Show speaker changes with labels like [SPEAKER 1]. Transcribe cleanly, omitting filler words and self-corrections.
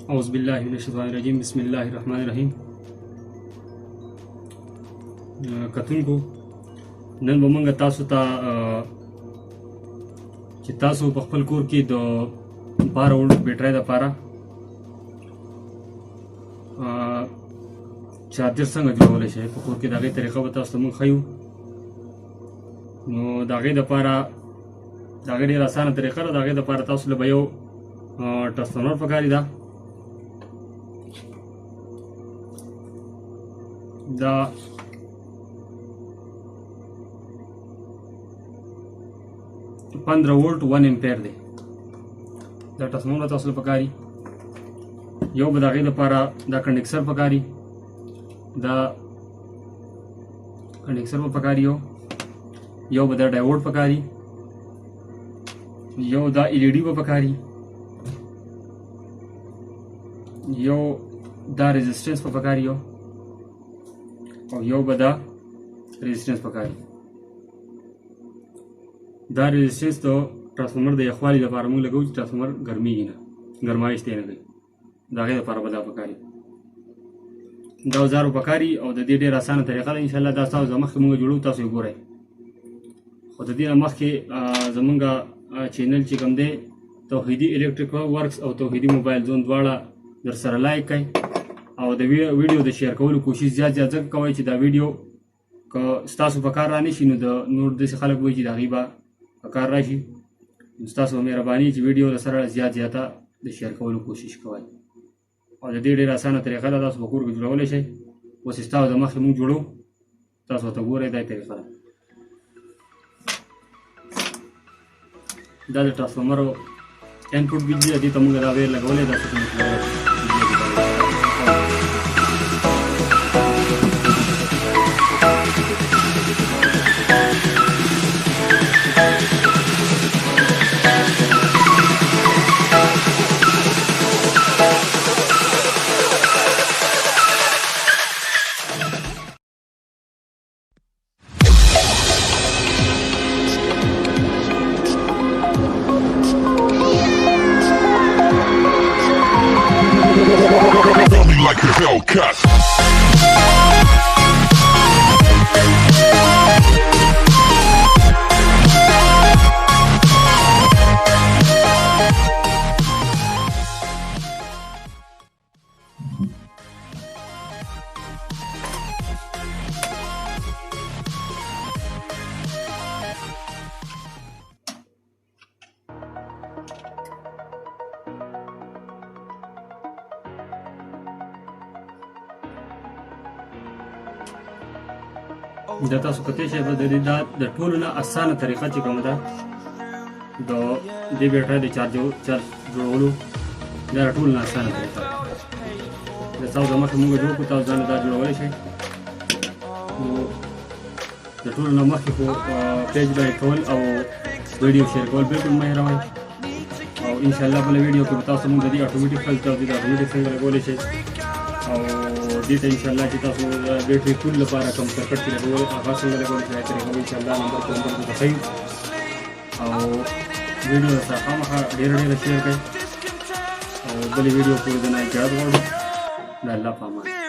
[SPEAKER 1] اعوذ بالله من الشیطان الرجیم بسم الله الرحمن الرحیم. کتونکو نن به موږ تاسو ته چې تاسو په خپل کور کې د 12 وولټ بیټرۍ لپاره چارجر څنګه جوړولی شئ په کور کې د هغې طریقه به تاسو ته موږ ښیو. نو د هغې دپاره د هغې ډېره اسانه طریقه ده. د هغې دپاره تاسو له به یو ټرانسفارمر پکاري ده. دا 15 وولټ 1 امپیر دی. دا ټرانسفارمر تاسو له پکاري. یو به د هغې دپاره دا کنډکسر پکاري. دا کنډکسر به پکاري. یو به دا ډایوډ پکاري. یو دا ال ای ډي به پکاري. یو دا ریزسټنس په پکاري او یو به دا ریزسټنس پکاري. دا ریزسټنس د ټرانسفارمر د یخوالي لپاره موږ لګوو چې ټرانسفارمر ګرمیږي نه، ګرمایش دی نه کوي. د هغې لپاره به دا پکاري. دا اوزار به پکاري او د دې ډېره اسانه طریقه ده. انشاءالله دا ستاسو د مخکې موږ جوړو، تاسو یې ګورئ. خو د دې نه مخکې زمونږ چینل چې کوم دی توحیدي الکتریک ورکس او توحیدي موبایل زون دواړه در سره لایک کړئ او د ویډیو د شیر کولو کوشش زیات ځکه کوئ چې دا ویډیو که ستاسو په کار رانشي نو د نور داسې خلک وایي چې د هغې به په کار راشي. نو ستاسو به مهرباني چې ویډیو د سره زیاته د شیر کولو کوشش کوئ. او د دې ډېره اسانه طریقه ده، تاسو په کور کې جوړولی شئ. اوس یې ستاسو د مخکې موږ جوړو، تاسو ورته ګورئ. دا طریقه ده. دا د ټرانسفارمر انپوټ بجلي ده، دې ته موږ دا ویر لګولی ده.
[SPEAKER 2] Like a Hellcat.
[SPEAKER 1] دا تاسو کتلی شئ. بس دا د ټولو نه اسانه طریقه چې کومه ده د دې بیټرۍ د چارج جوړولو، دا د ټولو نه اسانه طریقه ده. د تاسو د مخکې موږ جوړ کړو، تاسو ځان دا جوړولی شئ. نو د ټولو نه مخکې خو پیج لایک کول او ویډیو شیر کول بلکل مه هېروئ. او انشاءالله بله ویډیو کې به تاسو موږ د دې اټومیټیک فایل تاسو د اټومیټیک څنګه لګولی شئ او دې ته انشاءالله چې تاسو د بیټرۍ کول لپاره کوم سرکټ چې لګولی هغه څنګه لګولی شئ طریقه به انشاءالله نمبر په نمبر درته ښیو. او ویډیو سره خامخا ډېره شیر کړئ او بلې ویډیو پورې د نه اجازت غواړو. د الله په امان.